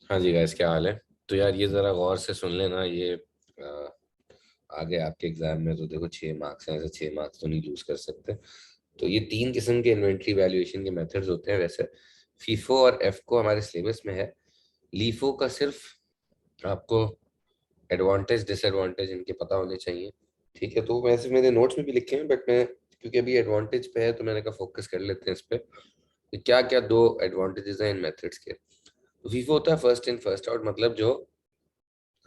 हाँ जी गाइस, क्या हाल है। तो यार ये जरा गौर से सुन लेना, ये आगे आपके एग्जाम में तो देखो 6 मार्क्स हैं, ऐसे 6 मार्क्स तो नहीं लूज कर सकते। तो ये 3 किस्म के इन्वेंट्री वैल्यूएशन के मेथड्स होते हैं वैसे। फीफो और एफको हमारे सिलेबस में है। लीफो का सिर्फ आपको एडवांटेज डिसएडवांटेज इनके पता होने चाहिए। ठीक है, तो वैसे मेरे नोट्स में भी लिखे हैं, बट मैं क्योंकि अभी एडवांटेज पे है तो मैंने कहा फोकस कर लेते हैं इस पे कि क्या क्या दो एडवांटेजेस हैं इन मेथड्स के। तो फीफो होता है फर्स्ट इन फर्स्ट आउट, मतलब जो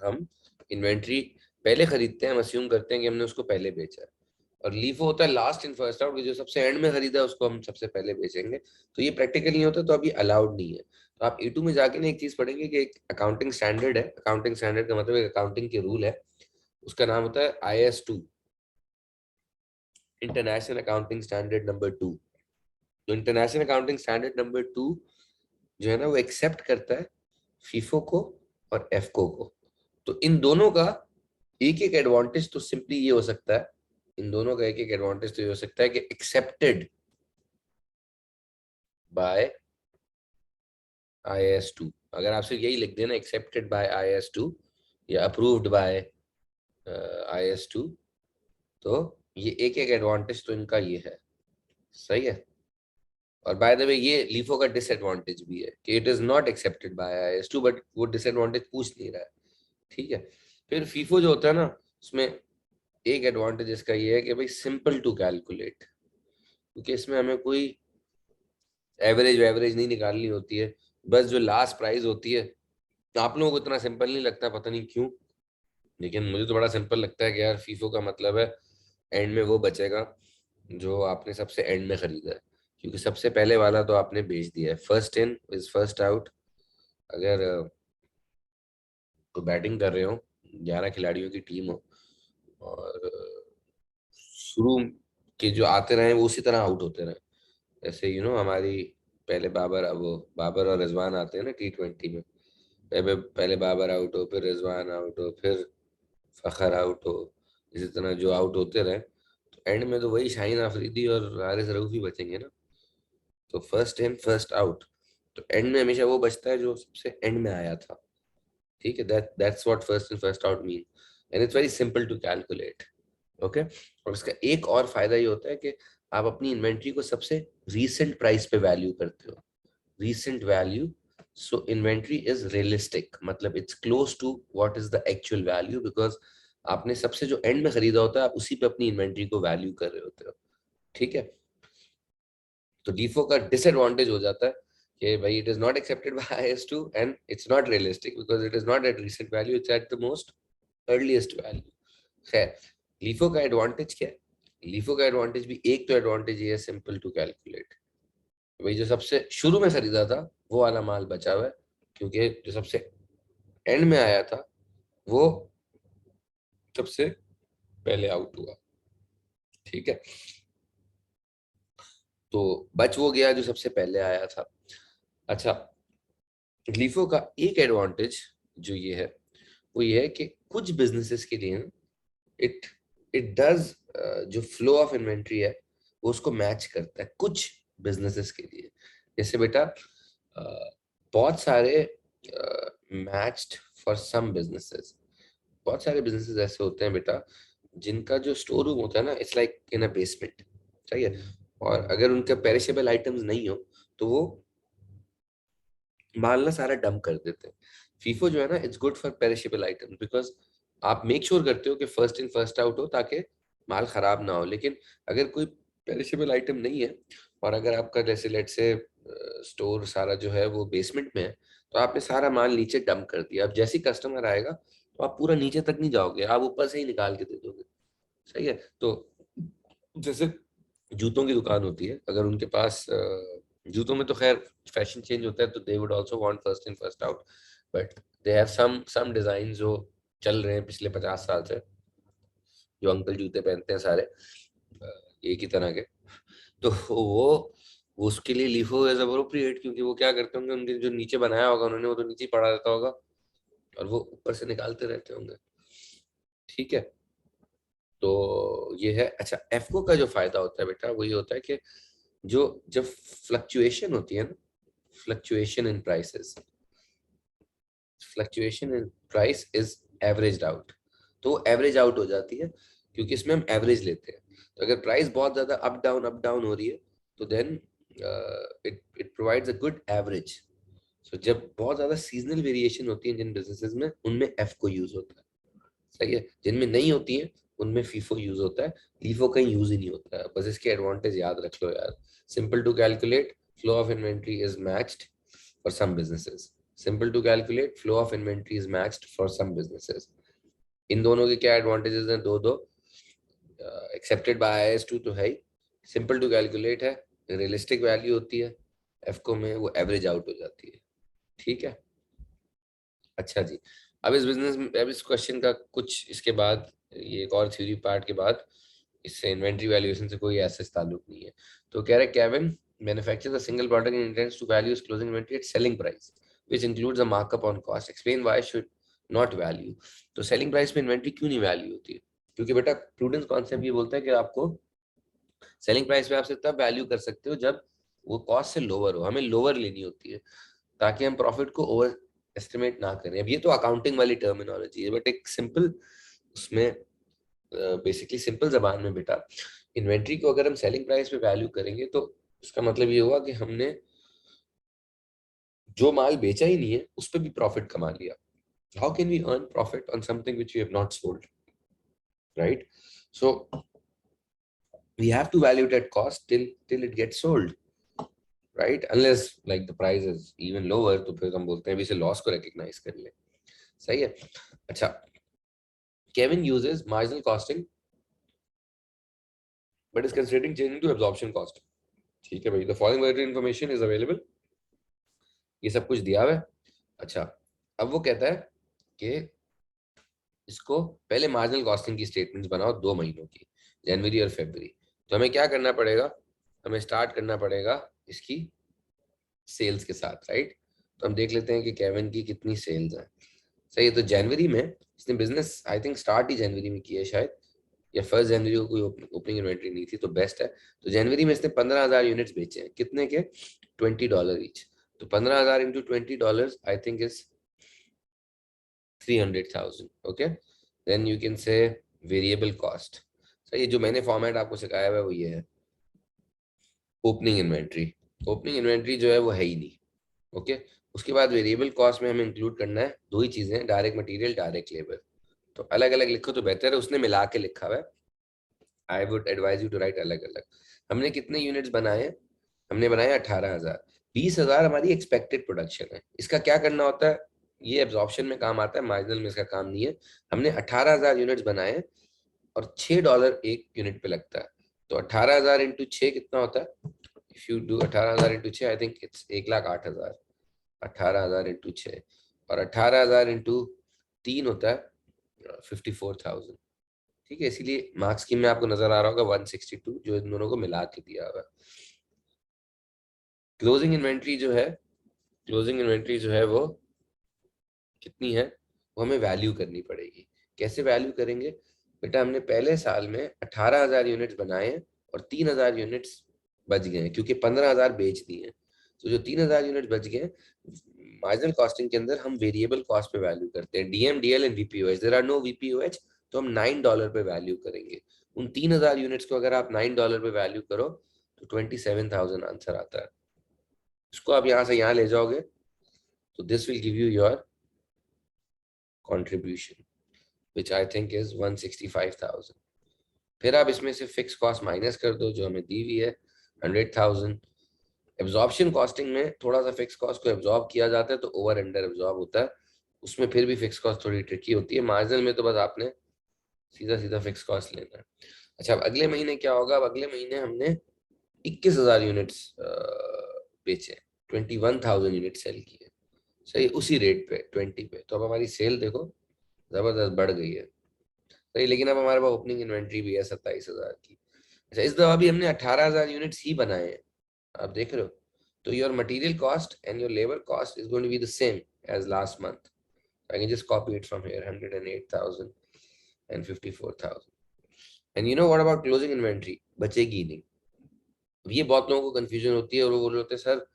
हम इन्वेंट्री पहले खरीदते हैं, हम अज्यूम करते हैं कि हमने उसको पहले बेचा है। और लीफो होता है लास्ट इन फर्स्ट आउट, जो सबसे एंड में खरीदा है उसको हम सबसे पहले बेचेंगे। तो ये प्रैक्टिकल नहीं होता, तो अभी अलाउड नहीं है। तो आप E2 में जाके ना एक चीज पढ़ेंगे कि एक अकाउंटिंग स्टैंडर्ड है। अकाउंटिंग स्टैंडर्ड का मतलब एक अकाउंटिंग के रूल है, उसका नाम होता है IS2, international accounting standard number 2। तो इंटरनेशनल अकाउंटिंग स्टैंडर्ड नंबर 2 जो है ना, वो एक्सेप्ट करता है फीफो को और एफको को। तो इन दोनों का एक एक एडवांटेज तो सिंपली ये हो सकता है, इन दोनों का एक एक एडवांटेज तो ये हो सकता है कि एक्सेप्टेड बाय IS2। अगर आपसे यही लिख देना एक्सेप्टेड बाय IS2 या अप्रूव्ड बाय IS2, तो ये एक एक एडवांटेज तो इनका ये है। सही है। और बाय द वे ये लीफो का डिसएडवांटेज भी है कि it is not accepted by IS2, but वो डिसएडवांटेज पूछ नहीं रहा है। ठीक है। फिर फीफो जो होता है ना, उसमें एक एडवांटेज इसका ये है कि भाई सिंपल टू कैलकुलेट, क्योंकि इसमें हमें कोई एवरेज एवरेज नहीं निकालनी होती है। बस जो लास्ट प्राइस होती है, तो आप लोगों को इतना सिंपल नहीं लगता, पता नहीं क्यों, लेकिन मुझे तो बड़ा सिंपल लगता है कि यार फीफो का मतलब है एंड में वो बचेगा जो आपने सबसे एंड में खरीदा है। क्योंकि सबसे पहले वाला तो आपने बेच दिया है, first in is first out. अगर तो बैटिंग कर रहे हो, 11 खिलाड़ियों की टीम हो, और शुरू के जो आते रहे वो उसी तरह आउट होते रहे। जैसे हमारी पहले बाबर और रिजवान आते हैं ना T20 में। पहले बाबर आउट हो, फिर रिजवान आउट हो, फिर फखर आउट हो। इसी तरह जो आउट होते रहे, तो एंड में तो वही शाहीन अफरीदी और हारिस रऊफी बचेंगे ना। तो फर्स्ट इन फर्स्ट आउट, तो एंड में हमेशा वो बचता है जो सबसे एंड में आया था। ठीक है, that's what first in first out mean, and it's very simple to calculate. Okay. और इसका एक और फायदा ये होता है कि आप अपनी इन्वेंट्री को सबसे रीसेंट प्राइस पे वैल्यू करते हो। Recent value, so inventory is realistic, मतलब it's close to what is the actual value, because आपने सबसे जो एंड में खरीदा होता है आप उसी पे अपनी इन्वेंट्री को वैल्यू कर रहे होते हो। ठीक है। तो डीफो का डिसएडवांटेज हो जाता है कि भाई it is not accepted by IS2 and it's not realistic because it is not at recent value, it's at the most earliest value. खैर, लीफो का एडवांटेज क्या है? लीफो का एडवांटेज भी एक तो एडवांटेज ये है, सिंपल टू कैलकुलेट। भाई जो सबसे शुरू में खरीदा था वो वाला माल बचा हुआ है, क्योंकि जो सबसे एंड में आया था वो सबसे पहले आउट हुआ। ठीक है। तो बच वो गया जो सबसे पहले आया था। अच्छा, लीफो का एक एडवांटेज जो ये है, वो ये है कि कुछ बिजनेसेस के लिए इट इट डज, जो फ्लो ऑफ इन्वेंट्री है वो उसको मैच करता है कुछ बिजनेसेस के लिए। जैसे बेटा बहुत सारे मैच्ड फॉर सम बिजनेसेस, बहुत सारे बिजनेसेस ऐसे होते हैं बेटा जिनका जो स्टोर रूम होता है ना, it's like in a basement. सही है। और अगर उनके पेरिशेबल आइटम्स नहीं हो तो वो माल ना सारा डंप कर देते हैं। फीफो जो है ना, it's good for perishable items because आप मेक श्योर करते हो कि फर्स्ट इन फर्स्ट आउट हो ताकि माल खराब ना हो। लेकिन अगर कोई पेरिशेबल आइटम नहीं है, और अगर आपका जैसे लेट से स्टोर सारा जो है वो बेसमेंट में है, तो आपने सारा माल नीचे डंप कर दिया। अब जैसे ही कस्टमर आएगा तो आप पूरा नीचे तक नहीं जाओगे, आप ऊपर से ही निकाल के दे दोगे। सही है। तो जैसे जूतों की दुकान होती है, अगर उनके पास जूतों में तो खैर फैशन चेंज होता है, तो they would also want first in first out, but they have some design जो चल रहे हैं पिछले 50 साल से, जो अंकल जूते पहनते हैं सारे एक ही तरह के। तो वो उसके लिए लिफो एज अप्रोप्रिएट, क्योंकि वो क्या करते होंगे, उनके जो नीचे बनाया होगा उन्होंने वो तो नीचे ही पड़ा रहता होगा, और वो ऊपर से निकालते रहते होंगे। ठीक है। तो ये है। अच्छा, एफको का जो फायदा होता है बेटा वो ये होता है कि जो जब फ्लक्चुएशन होती है ना, fluctuation in prices, fluctuation in price is averaged out, तो एवरेज आउट हो जाती है क्योंकि इसमें हम एवरेज लेते हैं। तो अगर प्राइस बहुत ज्यादा अप डाउन हो रही है तो then it provides a good average. So जब बहुत ज्यादा सीजनल वेरिएशन होती है जिन बिजनेसेस में, उनमें एफ को यूज होता है, सही है। जिनमें नहीं होती है उनमें फीफो यूज होता है, लीफो कहीं यूज ही नहीं होता है। बस इसके एडवांटेज याद रख लो यार। Simple to calculate, flow of inventory is matched for some businesses. Simple to calculate, flow of inventory is matched for some businesses. इन दोनों के क्या एडवांटेजेस हैं? दो दो, एक्सेप्टेड बाय IAS 2 तो है ही, सिंपल टू कैलकुलेट है, रियलिस्टिक वैल्यू होती है, एफको में वो एवरेज आउट हो जाती है। ठीक है, अच्छा जी। अब इस बिजनेस में, अब इस क्वेश्चन का कुछ इसके बाद, ये एक और थ्योरी पार्ट के बाद, इससे इन्वेंट्री वैल्यूएशन से कोई ऐसा ताल्लुक नहीं है। तो कह रहे Kevin manufactures a single product and intends to value its closing inventory at selling price which includes a markup on cost, explain why should not value. तो सेलिंग प्राइस में इन्वेंट्री क्यों नहीं वैल्यू होती है? क्योंकि बेटा प्रूडेंस कॉन्सेप्ट ये बोलता है कि आपको सेलिंग प्राइस पे आप सिर्फ तब वैल्यू कर सकते हो जब वो कॉस्ट से लोअर हो, हमें लोअर लेनी होती है ताकि हम प्रॉफिट को ओवर एस्टिमेट ना करें। अब ये तो अकाउंटिंग वाली टर्मिनोलॉजी है, बट एक सिंपल उसमें, बेसिकली सिंपल जबान में बेटा, इन्वेंट्री को अगर हम सेलिंग प्राइस पे वैल्यू करेंगे तो उसका मतलब ये हुआ कि हमने जो माल बेचा ही नहीं है उस पर भी प्रॉफिट कमा लिया। How can we earn profit on something which we have not sold, right? So we have to value it at cost till it gets sold, right? Unless like the price is even lower, तो फिर हम बोलते हैं भी इसे loss को recognise कर ले, सही है। अच्छा, Kevin uses marginal costing but is considering changing to absorption cost। ठीक है भाई, the following budgetary information is available, ये सब कुछ दिया हुआ है। अच्छा, अब वो कहता है कि इसको पहले मार्जिनल कॉस्टिंग की स्टेटमेंट्स बनाओ 2 महीनों की, जनवरी और फरवरी। तो हमें क्या करना पड़ेगा? हमें स्टार्ट करना पड़ेगा इसकी सेल्स के साथ, राइट? तो हम देख लेते हैं कि केविन की कितनी सेल्स हैं। सही है, तो जनवरी में इसने बिजनेस आई थिंक स्टार्ट ही जनवरी में किया है शायद, या 1 जनवरी को कोई ओपनिंग इन्वेंट्री नहीं थी तो बेस्ट है। तो जनवरी में इसने 15,000 यूनिट्स बेचे हैं, कितने के? $20 ईच। तो 15,000 into $20 I think is 300,000। Okay, then you can say variable cost. सही है, जो मैंने फॉर्मेट आपको सिखाया हुआ है वो ये है, ओपनिंग इन्वेंट्री। ओपनिंग इन्वेंट्री जो है वो है ही नहीं। ओके, उसके बाद वेरिएबल कॉस्ट में हमें इंक्लूड करना है 2 ही चीजें, डायरेक्ट मटेरियल, डायरेक्ट लेबर। तो अलग अलग लिखो तो बेहतर है, उसने मिला के लिखा हुआ है। I would advise you to write अलग अलग। हमने कितने यूनिट्स बनाए? हमने बनाए 18,000। 20,000 हमारी एक्सपेक्टेड प्रोडक्शन है। इसका क्या करना होता है? ये एब्जॉर्प्शन में काम आता है, मार्जिनल में इसका काम नहीं है। हमने 18,000 यूनिट्स बनाए और $6 एक यूनिट पे लगता है। तो 18,000 इंटू 6 कितना होता है? If you do 18,000 into 6 I think it's 1,08,000। 18,000 into 6 और 18,000 इंटू 3 होता है 54,000। ठीक है, इसीलिए मार्क्स स्कीम में आपको नजर आ रहा होगा 162, जो इन दोनों को मिला के दिया हुआ है। क्लोजिंग इन्वेंट्री जो है, क्लोजिंग इन्वेंट्री जो है वो कितनी है? वो हमें वैल्यू करनी पड़ेगी। कैसे वैल्यू करेंगे? बेटा हमने पहले साल में 18,000 यूनिट्स बनाए और 3,000 यूनिट्स बच गए हैं क्योंकि 15,000 बेच दिए हैं। तो जो 3,000 यूनिट बच गए, मार्जिनल कॉस्टिंग के अंदर हम वेरिएबल कॉस्ट पे वैल्यू करते हैं, DM, DL and VPOH. There are no VPOH, तो हम $9 पे वैल्यू करेंगे। उन 3,000 यूनिट्स को अगर आप $9 पे वैल्यू करो तो 27,000 आंसर आता है। इसको आप यहाँ से यहाँ ले जाओगे तो this will give you your contribution which I think is 165,000। फिर आप इसमें से फिक्स कॉस्ट माइनस कर दो जो हमें दी हुई है 100,000। एब्जॉर्प्शन कॉस्टिंग में थोड़ा सा फिक्स कॉस्ट को एब्जॉर्ब किया जाता है तो ओवर अंडर एब्जॉर्ब होता है, उसमें फिर भी फिक्स कॉस्ट थोड़ी ट्रिकी होती है। मार्जिनल में तो बस आपने सीधा सीधा फिक्स कॉस्ट लेना है। अच्छा, अब अगले महीने क्या होगा? अब अगले महीने हमने 21,000 यूनिट्स बेचे, 21,000 यूनिट सेल किए, सही, उसी रेट पे 20 पे। तो अब हमारी सेल देखो जबरदस्त बढ़ गई है, सही। लेकिन अब हमारे पास ओपनिंग इन्वेंट्री भी है 27,000 की। अच्छा, इस दफा भी हमने 18,000 यूनिट्स ही बनाए हैं, आप देख रहे हो। तो your material cost and your labour cost is going to be the same as last month. I can just copy it from here, 108,000 and 54,000। And you know what about closing inventory? बचेगी नहीं। अब ये बहुत लोगों को confusion होती है और वो बोल रहे होते हैं सर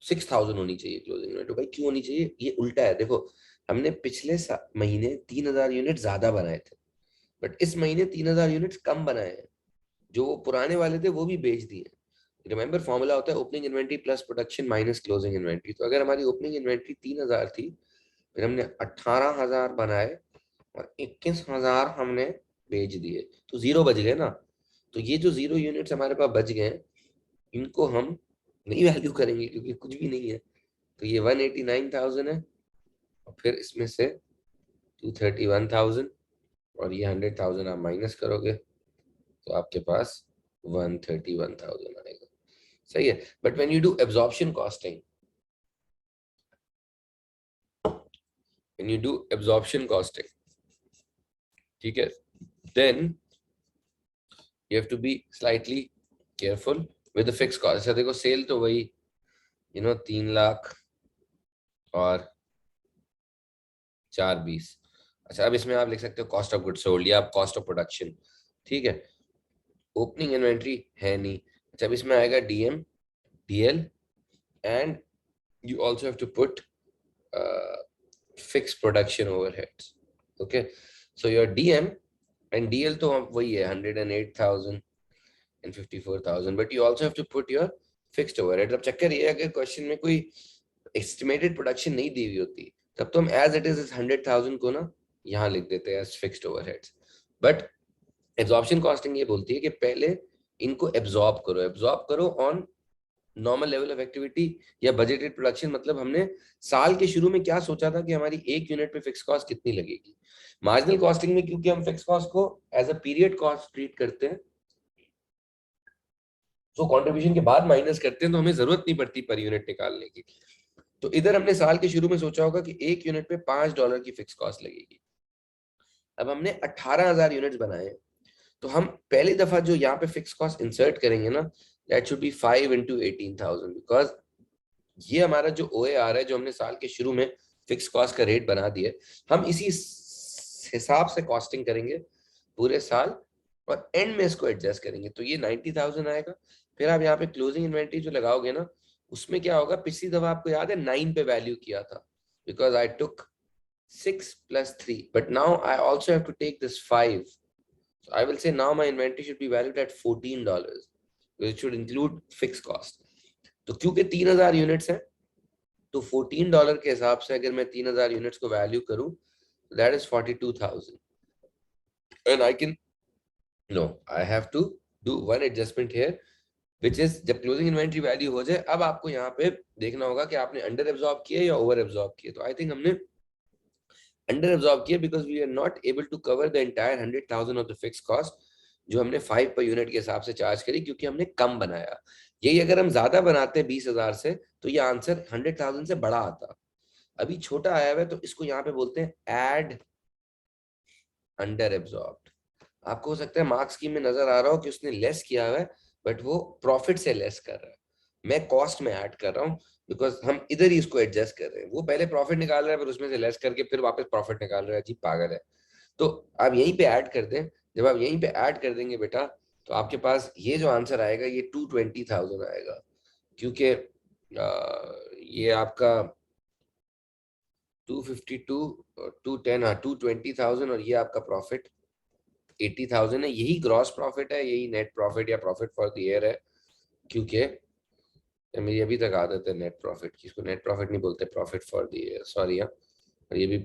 6000 होनी चाहिए क्लोजिंग इन्वेंटरी। भाई क्यों होनी चाहिए? ये उल्टा है, देखो हमने पिछले महीने 3000 यूनिट ज्यादा बनाए थे, बट इस महीने 3000 यूनिट्स कम बनाए हैं, जो वो पुराने वाले थे वो भी बेच दिए। रिमेंबर फॉर्मूला होता है opening inventory plus production minus closing inventory. तो अगर हमारी ओपनिंग इन्वेंटरी 3000 थी, फिर हमने 18000 बनाए और 21000 हमने बेच दिए, तो जीरो बच गए ना। तो ये जो जीरो यूनिट्स हमारे पास बच गए हैं, इनको हम नहीं वैल्यू करेंगे क्योंकि कुछ भी नहीं है। तो ये 189,000 है, और फिर इसमें से 231,000 और ये 100,000 आप माइनस करोगे तो आपके पास 131,000 आएगा। सही है। But when you do absorption costing, when you do absorption costing, ठीक है, then you have to be slightly careful with the fix cost. अच्छा देखो, सेल तो वही 3 लाख और 420। अच्छा अब इसमें आप लिख सकते हो कॉस्ट ऑफ गुड्स सोल्ड या कॉस्ट ऑफ प्रोडक्शन, ठीक है। ओपनिंग इन्वेंट्री है नहीं। अच्छा अब इसमें आएगा DM, DL, and you also have to put fixed production overheads. Okay, so your DM and DL तो वही है 108,000 and 54,000, but you also have to put your fixed overhead। अब चक्कर ये है, अगर क्वेश्चन में कोई एस्टिमेटेड प्रोडक्शन नहीं दी हुई होती, तब तो हम एज इट इज 100,000 को ना यहाँ लिख देते हैं as fixed overheads. But absorption costing ये बोलती है कि पहले इनको एब्जॉर्ब करो on normal level of activity या बजटेड प्रोडक्शन। मतलब हमने साल के शुरू में क्या सोचा था कि हमारी एक यूनिट पे फिक्स कॉस्ट कितनी लगेगी। मार्जिनल कॉस्टिंग में क्योंकि हम फिक्स कॉस्ट को as a period cost treat करते हैं, तो कंट्रीब्यूशन के बाद माइनस करते हैं, तो हमें जरूरत नहीं पड़ती पर यूनिट निकालने की। तो इधर हमने साल के शुरू में सोचा होगा कि एक यूनिट पे $5 की फिक्स कॉस्ट लगेगी। अब हमने 18,000 यूनिट्स बनाए, तो हम पहली दफा जो यहाँ पे फिक्स कॉस्ट इंसर्ट करेंगे ना, that should be 5 into 18,000, because ये हमारा जो OAR है, जो हमने साल के शुरू में फिक्स कॉस्ट का रेट बना दिया, हम इसी हिसाब से कॉस्टिंग करेंगे पूरे साल, और एंड में इसको एडजस्ट करेंगे। तो ये 90,000 आएगा। फिर आप यहाँ पे क्लोजिंग इन्वेंटरी जो लगाओगे ना, उसमें क्या होगा, पिछली दफा आपको याद है 9 पे वैल्यू किया था, because I took 6 plus 3, but now I also have to take this 5. So I will say now my inventory should be valued at $14, which should include fixed cost. तो क्योंकि 3,000 यूनिट्स हैं, तो $14 के हिसाब से अगर मैं 3,000 यूनिट्स को वैल्यू करूं, that is 42,000, and I can no I have to do one adjustment here, which is जब क्लोजिंग इन्वेंटरी वैल्यू हो जाए, अब आपको यहाँ पे देखना होगा कि आपने अंडर एब्जॉर्ब किया या ओवर एब्जॉर्ब किया। तो आई थिंक हमने अंडर एब्जॉर्ब किया, because we are not able to cover the entire 100,000 of the fix cost जो हमने 5 पर यूनिट के हिसाब से चार्ज करी, क्योंकि हमने कम बनाया। यही अगर हम ज्यादा बनाते 20,000 से, तो ये आंसर 100,000 से बड़ा आता। अभी छोटा आया हुआ है, तो इसको यहाँ पे बोलते हैं एड अंडर एब्जॉर्ब्ड। आपको हो सकता है मार्क्स की में नजर आ रहा हो कि उसने लेस किया हुआ है, बट वो प्रॉफिट से लेस कर रहा है, मैं कॉस्ट में ऐड कर रहा हूँ, बिकॉज हम इधर ही इसको एडजस्ट कर रहे हैं। वो पहले प्रॉफिट निकाल रहा है, फिर उसमें से लेस करके फिर वापस प्रॉफिट निकाल रहा है। जी पागल है। तो आप यहीं पे ऐड कर दें। जब आप यहीं पे ऐड कर देंगे बेटा, तो आपके पास ये जो आंसर आएगा ये 220,000 आएगा, क्योंकि ये आपका 252 210, हाँ 220,000, और ये आपका प्रॉफिट 80,000 है। यही ग्रॉस प्रॉफिट है, यही नेट प्रॉफिट या प्रॉफिट फॉर द ईयर है, क्योंकि मेरी अभी तक आदत है नेट प्रॉफिट की, इसको नेट प्रॉफिट नहीं बोलते, profit for the year, sorry. हाँ, और ये भी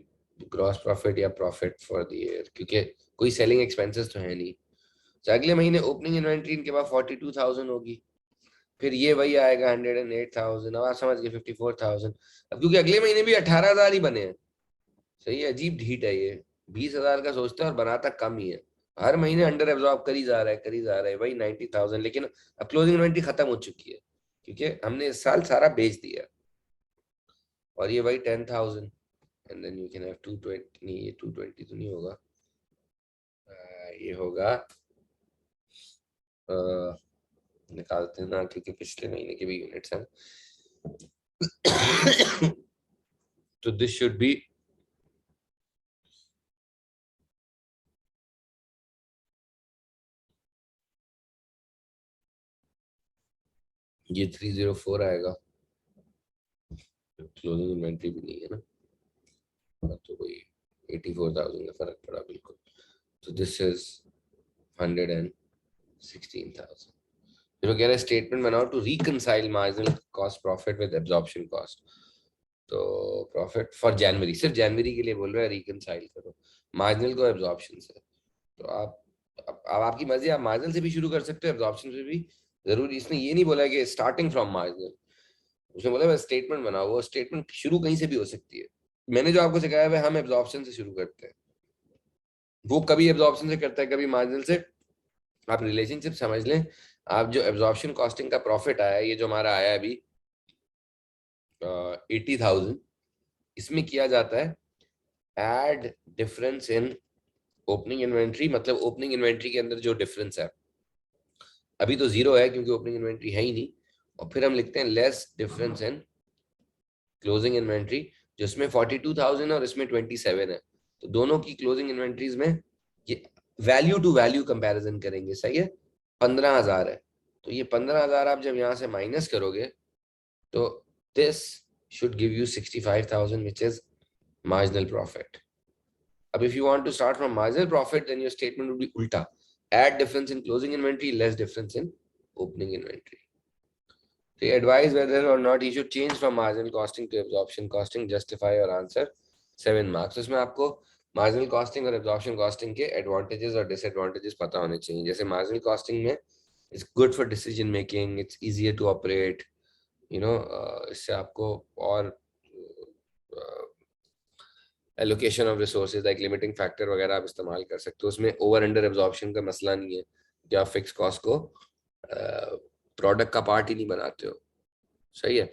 ग्रॉस प्रॉफिट या प्रॉफिट फॉर द ईयर, क्योंकि कोई सेलिंग एक्सपेंसेस तो है नहीं। तो अगले महीने ओपनिंग इन्वेंट्री इनके पास 42,000 होगी, फिर ये वही आएगा 108,000, अब आप समझ गए 54,000। अब क्योंकि अगले महीने भी 18,000 ही बने हैं। सही है, अजीब ढीठ है ये, 20,000 का सोचता है और बनाता कम ही है। हर महीने अंडर एब्जॉर्ब करी जा रहा है, करी जा रहा है, वही 90,000। लेकिन अब क्लोजिंग इन्वेंट्री खत्म हो चुकी है, क्योंकि हमने इस साल सारा बेच दिया। और ये वही 10,000, and then you can have 220, नहीं ये 220 तो नहीं होगा, ये होगा निकालते हैं ना, क्योंकि पिछले महीने के भी यूनिट्स हैं। तो दिस शुड बी ये 304 आएगा। क्लोजिंग इन्वेंट्री भी नहीं है ना, तो कोई 84,000 का फर्क पड़ा बिल्कुल। तो दिस इज 116,000। फिर वो कह रहा है स्टेटमेंट बनाओ to reconcile marginal cost profit with absorption cost. तो प्रॉफिट फॉर जनवरी, सिर्फ जनवरी के लिए बोल रहा है रिकंसाइल करो मार्जिनल को एब्जॉर्प्शन से। तो आप अब आपकी मर्जी, आप मार्जिनल से भी शुरू कर सकते हो, एब्जॉर्प्शन से भी। जरूरी इसने ये नहीं बोला कि स्टार्टिंग फ्रॉम मार्जिनल, उसने बोला स्टेटमेंट बनाओ। वो स्टेटमेंट शुरू कहीं से भी हो सकती है। मैंने जो आपको सिखाया है हम एब्जॉर्प्शन से शुरू करते हैं, वो कभी एब्जॉर्प्शन से करता है कभी मार्जिनल से। आप रिलेशनशिप समझ लें। आप जो एब्जॉर्प्शन कॉस्टिंग का प्रॉफिट आया है, ये जो हमारा आया है अभी 80,000, इसमें किया जाता है add difference in opening inventory. मतलब ओपनिंग इन्वेंट्री के अंदर जो डिफरेंस है, अभी तो 0 है क्योंकि ओपनिंग इन्वेंट्री है ही नहीं, और फिर हम लिखते हैं less difference in closing inventory, जिसमें 42,000 है और इसमें 27 है। तो दोनों की क्लोजिंग इन्वेंट्रीज में ये वैल्यू टू वैल्यू कंपैरिजन करेंगे, सही है। 15,000 है, तो ये 15,000 आप जब यहाँ से माइनस करोगे तो this should give you 65,000, which is marginal profit. अब if you want to start from marginal profit, then your statement would be ulta. Add difference in closing inventory, less difference in opening inventory. So advise whether or not he should change from marginal costing to absorption costing. Justify your answer. 7 marks. इसमें आपको marginal costing और absorption costing के advantages और disadvantages पता होने चाहिए। जैसे marginal costing में it's good for decision making, it's easier to operate, इससे आपको और allocation of resources like limiting factor वगैरह आप इस्तेमाल कर सकते हो। उसमें ओवर अंडर एब्जॉर्प्शन का मसला नहीं है कि आप फिक्स कॉस्ट को प्रोडक्ट का पार्ट ही नहीं बनाते हो, सही है।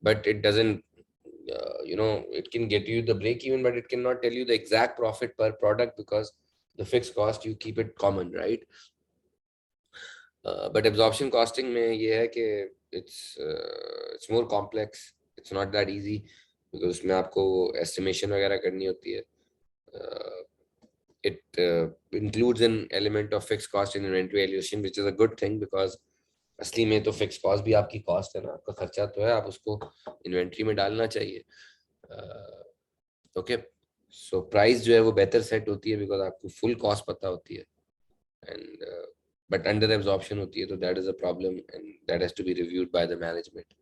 But it doesn't it can get you the break even, but it cannot tell you the exact profit per product because the fixed cost you keep it common, right? But absorption costing में ये है कि it's more complex, it's not that easy because उसमें आपको estimation वगैरह करनी होती है। It includes an element of fixed cost in inventory valuation, which is a good thing because असली में तो फिक्स कॉस्ट भी आपकी कॉस्ट है ना, आपका खर्चा तो है, आप उसको इन्वेंट्री में डालना चाहिए। ओके, सो प्राइस जो है वो बेहतर सेट होती है बिकॉज आपको फुल कॉस्ट पता होती है, एंड बट अंडर एब्जॉर्प्शन होती है, तो that is a problem and that has to be reviewed by the management.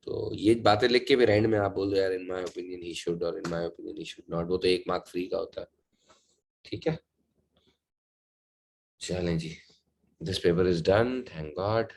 तो ये बातें लिख के फिर एंड में आप बोल दो यार in my opinion he should और in my opinion he should not, वो तो 1 मार्क फ्री का होता है। ठीक है, चलें जी, this paper is done, thank God.